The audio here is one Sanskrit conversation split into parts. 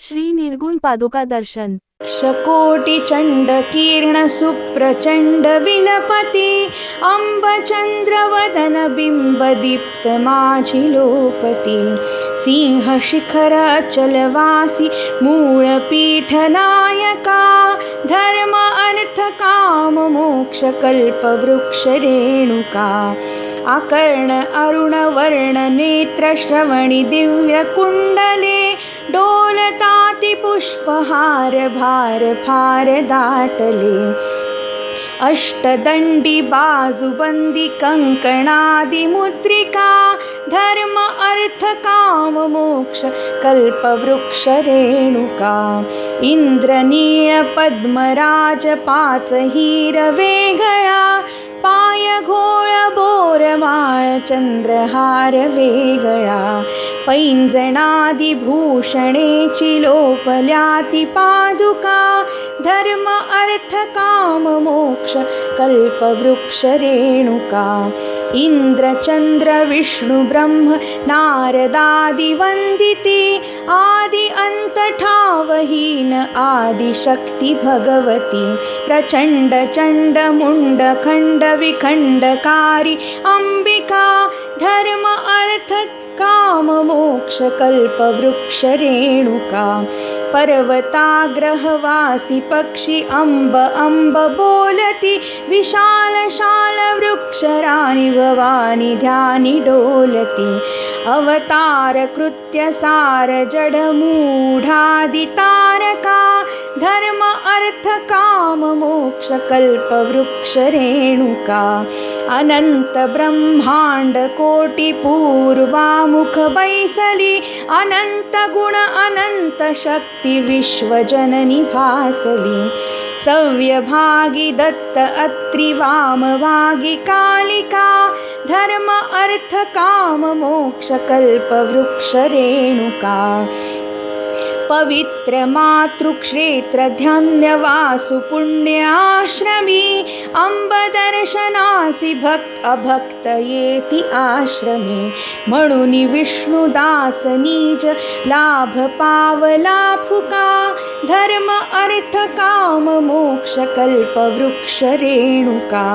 श्री निर्गुण पादुका दर्शन। शकोटिचण्डकीर्ण सुप्रचण्ड विलपति अम्बचन्द्रवदन बिम्बदीप्तमाझिलोपति सिंहशिखर अचलवासी मूलपीठनायका धर्म अर्थ काम मोक्ष कल्पवृक्ष रेणुका आकर्ण अरुण वर्ण नेत्र श्रवणि दिव्य कुण्डले डोलताति पुष्पहार भार फार दाटले अष्टदंडी बाजुबंदी कंकणादि मुद्रिका धर्म अर्थ काम मोक्ष कल्पवृक्ष रेणुका इंद्रनीळ पद्मराज पाच हिरवे गळा पाय घोळ बोरमाळ चंद्रहार वेगळा पैंजणादि भूषणेची लोपल्याति पादुका धर्म अर्थ काम मोक्ष कल्पवृक्ष रेणुका इंद्र चंद्र विष्णु ब्रह्म नारदादि वंदिती आदि अंत ठावहीन आदि शक्ति भगवती प्रचंड चंड मुंड खंड विखंडकारी अंबिका धर्म अर्थ काम मोक्ष कल्पवृक्ष रेणुका पर्वताग्रहवासी पक्षी अंब अंब बोलती विशाल शाल वृक्षराणि भवानी ध्यानी डोलती अवतार कृत्य सार जड मूढादि तारका धर्म अर्थ काम मोक्ष कल्पवृक्ष रेणुका अनंत ब्रह्मांड कोटि पूर्वामुख बैसली अनंत गुण अनंत शक्ति विश्वजननी भासली सव्यभागी दत्त अत्रि वामभागी कालिका धर्म अर्थ काम मोक्ष कल्पवृक्ष रेणुका पवित्र मातृक्षेत्र ध्यानवासु पुण्याश्रमी अंब दर्शनासी भक्त अभक्त येति आश्रमे म्हणून विष्णुदास नीज लाभ पावला फुका धर्म अर्थ काम मोक्ष कल्पवृक्ष रेणुका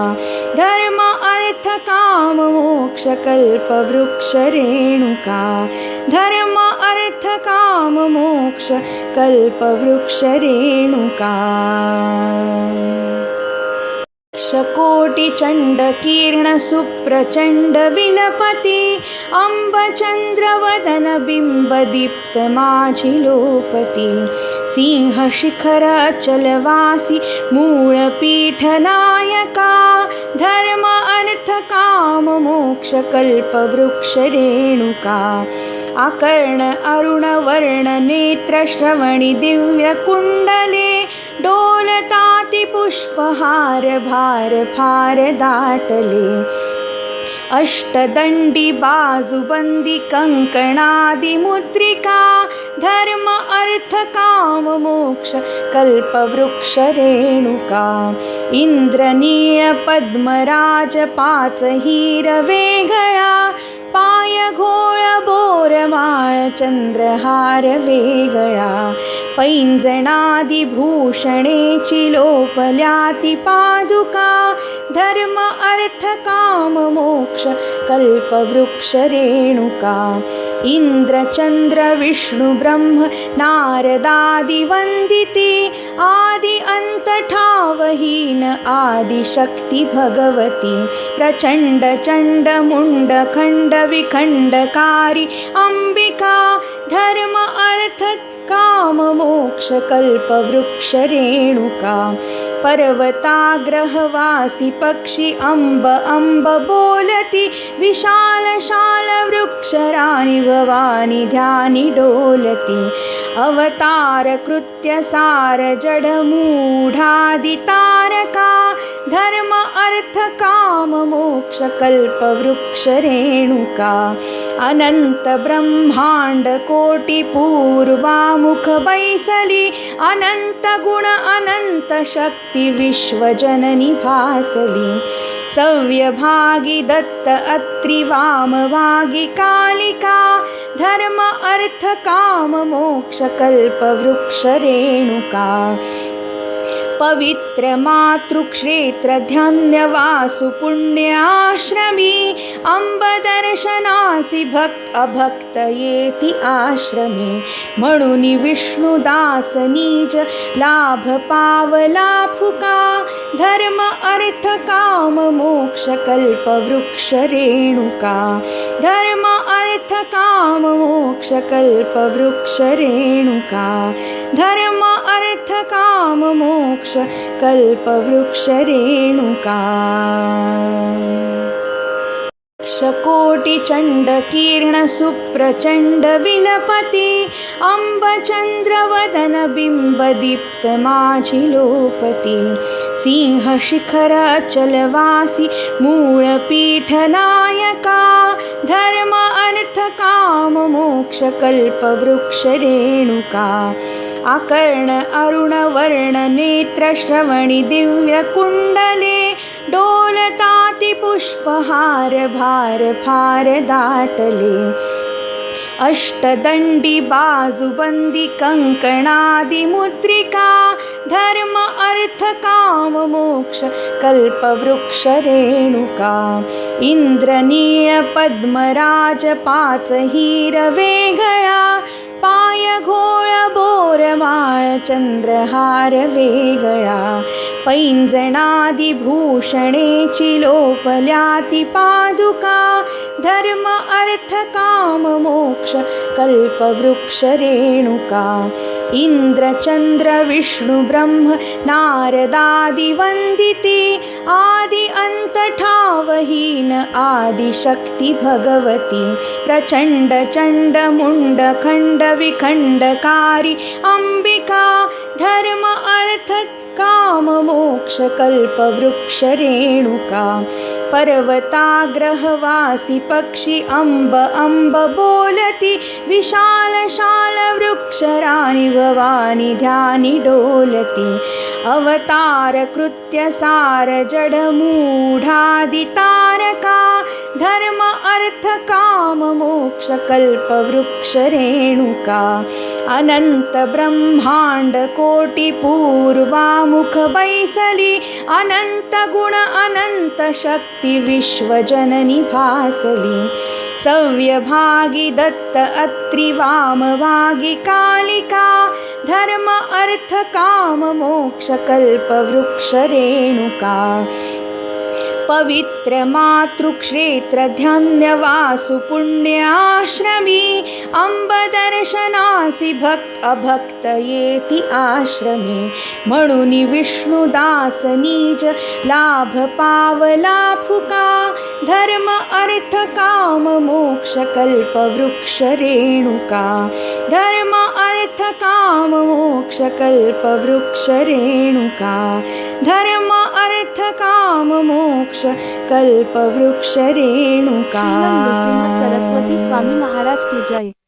धर्म अर्थ काम मोक्ष कल्पवृक्ष रेणुका धर्म अर्थ काम मोक्ष कल्पवृक्ष रेणुका शकोटिचण्डकीर्ण सुप्रचण्ड विलपति अम्बचन्द्रवदन बिम्बदीप्तमाझिलोपति सिंहशिखर अचलवासी मूलपीठनायका धर्म अर्थ काम मोक्ष कल्पवृक्ष रेणुका आकर्ण अरुण वर्ण नेत्र श्रवणि दिव्य कुण्डले डोलताति पुष्पहार भार फार दाटले अष्टदंडी बाजुबंदी कंकणादि मुद्रिका धर्म अर्थ काम मोक्ष कल्पवृक्ष रेणुका इंद्रनीळ पद्मराज पाच हिरवे गळा पाय घोळ बोरमाळ चंद्रहार वेगळा पैंजणादि भूषणेची लोपल्याति पादुका धर्म अर्थ काम मोक्ष कल्पवृक्ष रेणुका इंद्र चंद्र विष्णु ब्रह्म नारदादि वंदिती आदि अंत ठावहीन आदि शक्ति भगवती प्रचंड चंड मुंड खंड विखंडकारी अंबिका धर्म अर्थ काम मोक्ष कल्पवृक्ष रेणुका पर्वताग्रहवासी पक्षी अंब अंब बोलती विशाल शाल वृक्षराणि भवानी ध्यानी डोलती अवतार कृत्य सार जड मूढादि तारका धर्म अर्थ काम मोक्ष कल्पवृक्ष रेणुका अनंत ब्रह्मांड कोटि पूर्वामुख बैसली अनंत गुण अनंत शक्ति शक्ती विश्वजननी भासली सव्यभागी दत्त अत्रि वामभागी कालिका धर्म अर्थ काम मोक्ष कल्प वृक्ष रेणुका पवित्र मातृक्षेत्र ध्यानवासु पुण्याश्रमी अंब दर्शनासी भक्त अभक्त येती आश्रमी म्हणून विष्णुदास निज लाभ पावला फुका धर्म अर्थ काम मोक्ष कल्प वृक्ष रेणुका धर्म अर्थ काम मोक्ष कल्प वृक्ष रेणुका धर्म अर्थ काम मोक्ष कल्प वृक्ष रेणुका कोटि चंड किरण सुप्रचंड विलपति अंब चंद्र वदन बिंब दीप्त माझी लोपति सिंह शिखर अचलवासी मूळ पीठ नायका धर्म अर्थ काम मोक्ष कल्प वृक्ष रेणुका आकर्ण अरुण वर्ण नेत्र श्रवणी दिव्य कुंडले डोलताति पुष्पहार भार फार दाटले अष्टदंडी बाजूबंदी कंकणादि मुद्रिका धर्म अर्थ काम मोक्ष कल्प वृक्ष रेणुका इंद्रनीळ पद्मराज पाच हिर वेगळा पाय घोळ बोरमाळ चंद्रहार वेगळा पैंजणादि भूषणेची लोपल्याती पादुका धर्म अर्थ काम मोक्ष कल्प वृक्ष रेणुका इंद्र चंद्र विष्णु ब्रह्म नारदादि वंदिती आदि अंत ठावहीन आदि शक्ती भगवती प्रचंड चंड मुंड खंड विखंडकारी अंबिका धर्म अर्थ काम मोक्ष कल्प वृक्ष रेणुका पर्वताग्रहवासी पक्षी अंब अंब बोलती विशाल शाल वृक्षराणी भवानी ध्यानी डोलती अवतार कृत्य सार जड मूढादि तारका धर्म अर्थ काम मोक्ष कल्प वृक्ष रेणुका अनंत ब्रह्मांड कोटि पूर्वामुख बैसली अनंत गुण अनंत शक्ती विश्वजननी भासली सव्यभागी दत्त अत्रि वामभागी कालिका धर्म अर्थ काम मोक्ष कल्प वृक्ष रेणुका पवित्र मातृक्षेत्र ध्यानवासु पुण्याश्रमी अंब दर्शनासी भक्त अभक्त येती आश्रमी म्हणून विष्णुदास निज लाभ पावला फुका धर्म अर्थ काम मोक्ष कल्प वृक्ष रेणुका धर्म अर्थ काम मोक्ष कल्प वृक्ष रेणुका धर्म अर्थ काम मोक्ष कल्प वृक्ष रेणुका श्रीमद नृसिंह सरस्वती स्वामी महाराज की जय।